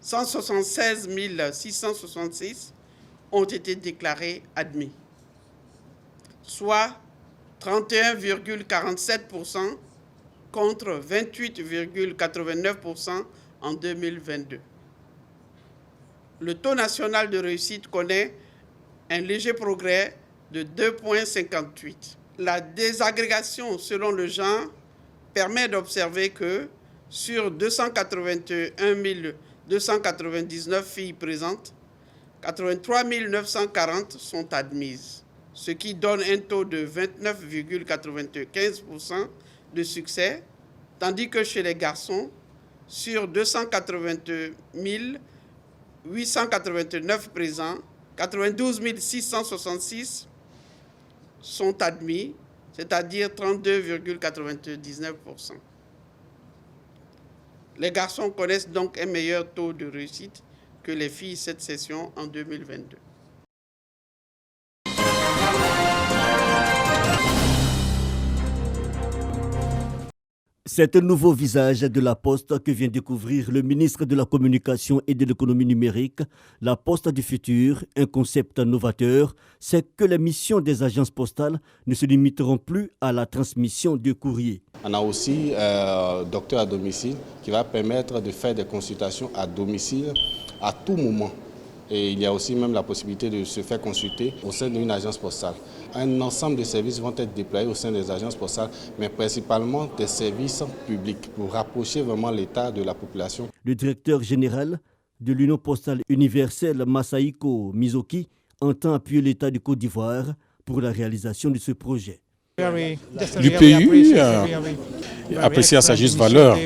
176 666 ont été déclarés admis, soit 31,47% contre 28,89% en 2022. Le taux national de réussite connaît un léger progrès de 2,58. La désagrégation selon le genre permet d'observer que sur 281 299 filles présentes, 83 940 sont admises, ce qui donne un taux de 29,95% de succès, tandis que chez les garçons, sur 282 889 présents, 92 666 sont admis, c'est-à-dire 32,99%. Les garçons connaissent donc un meilleur taux de réussite que les filles cette session en 2022. C'est un nouveau visage de la Poste que vient découvrir le ministre de la Communication et de l'Économie numérique. La Poste du futur, un concept novateur, c'est que les missions des agences postales ne se limiteront plus à la transmission de courrier. On a aussi docteur à domicile qui va permettre de faire des consultations à domicile à tout moment. Et il y a aussi même la possibilité de se faire consulter au sein d'une agence postale. Un ensemble de services vont être déployés au sein des agences postales, mais principalement des services publics pour rapprocher vraiment l'État de la population. Le directeur général de l'Union postale universelle, Masaiko Mizoki, entend appuyer l'État du Côte d'Ivoire pour la réalisation de ce projet. L'UPU apprécie à sa juste valeur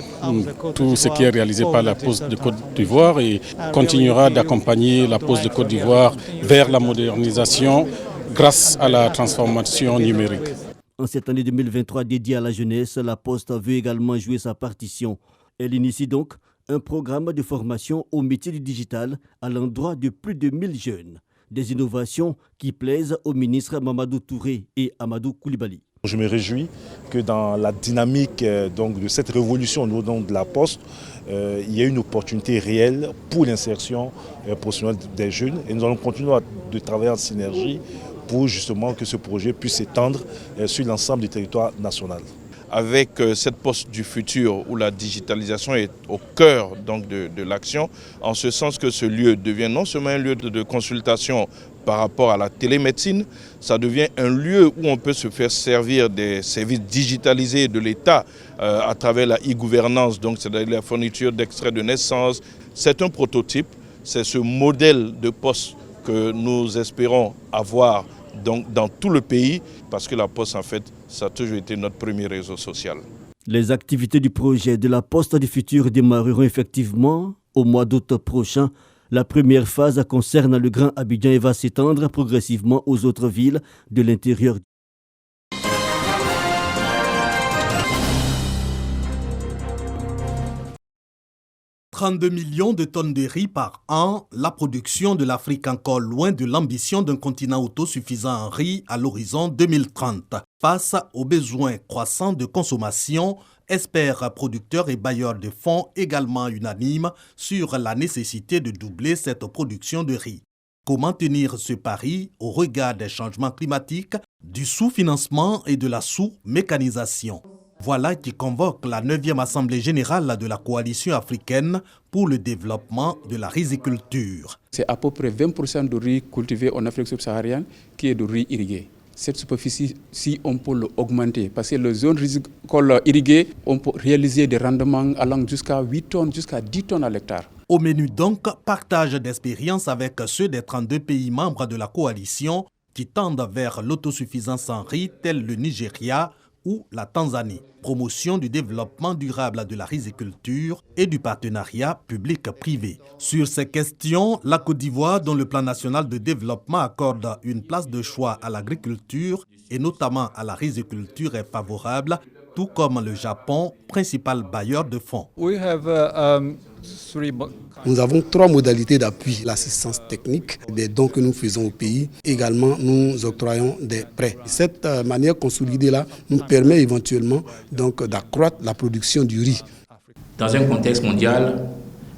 tout ce qui est réalisé par la Poste de Côte d'Ivoire et continuera d'accompagner la Poste de Côte d'Ivoire vers la modernisation grâce à la transformation numérique. En cette année 2023 dédiée à la jeunesse, la Poste veut également jouer sa partition. Elle initie donc un programme de formation au métier du digital à l'endroit de plus de 1000 jeunes. Des innovations qui plaisent aux ministres Mamadou Touré et Amadou Koulibaly. Je me réjouis que dans la dynamique donc, de cette révolution au niveau de la Poste, il y a une opportunité réelle pour l'insertion professionnelle des jeunes. Et nous allons continuer de travailler en synergie pour justement que ce projet puisse s'étendre sur l'ensemble du territoire national. Avec cette Poste du futur où la digitalisation est au cœur donc, de l'action, en ce sens que ce lieu devient non seulement un lieu de consultation par rapport à la télémédecine, ça devient un lieu où on peut se faire servir des services digitalisés de l'État à travers la e-gouvernance, donc c'est-à-dire la fourniture d'extraits de naissance. C'est un prototype, c'est ce modèle de poste que nous espérons avoir donc, dans tout le pays, parce que la Poste, en fait, ça a toujours été notre premier réseau social. Les activités du projet de la Poste du futur démarreront effectivement au mois d'août prochain. La première phase concerne le Grand Abidjan et va s'étendre progressivement aux autres villes de l'intérieur. « 32 millions de tonnes de riz par an, la production de l'Afrique encore loin de l'ambition d'un continent autosuffisant en riz à l'horizon 2030. Face aux besoins croissants de consommation, experts, producteurs et bailleurs de fonds également unanimes sur la nécessité de doubler cette production de riz. Comment tenir ce pari au regard des changements climatiques, du sous-financement et de la sous-mécanisation? Voilà qui convoque la 9e Assemblée générale de la Coalition africaine pour le développement de la riziculture. C'est à peu près 20% de riz cultivé en Afrique subsaharienne qui est de riz irrigué. Cette superficie, si on peut l'augmenter, parce que les zones rizicoles irriguées, on peut réaliser des rendements allant jusqu'à 8 tonnes, jusqu'à 10 tonnes à l'hectare. Au menu donc, partage d'expériences avec ceux des 32 pays membres de la coalition qui tendent vers l'autosuffisance en riz, tels le Nigeria ou la Tanzanie. Promotion du développement durable de la riziculture et du partenariat public-privé. Sur ces questions, la Côte d'Ivoire, dont le plan national de développement accorde une place de choix à l'agriculture et notamment à la riziculture, est favorable, tout comme le Japon, principal bailleur de fonds. Nous avons 3 modalités d'appui. L'assistance technique, des dons que nous faisons au pays. Également, nous octroyons des prêts. Cette manière consolidée-là nous permet éventuellement d'accroître la production du riz. Dans un contexte mondial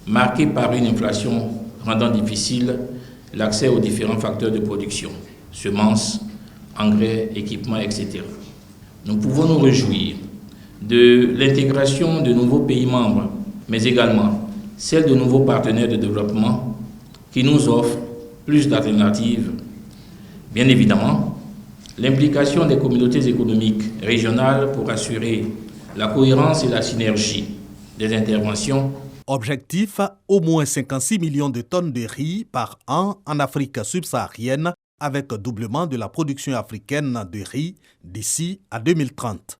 marquée par une inflation rendant difficile l'accès aux différents facteurs de production, semences, engrais, équipements, etc. Nous pouvons nous réjouir de l'intégration de nouveaux pays membres, mais également celle de nouveaux partenaires de développement qui nous offrent plus d'alternatives. Bien évidemment, l'implication des communautés économiques régionales pour assurer la cohérence et la synergie des interventions. Objectif, au moins 56 millions de tonnes de riz par an en Afrique subsaharienne, avec doublement de la production africaine de riz d'ici à 2030.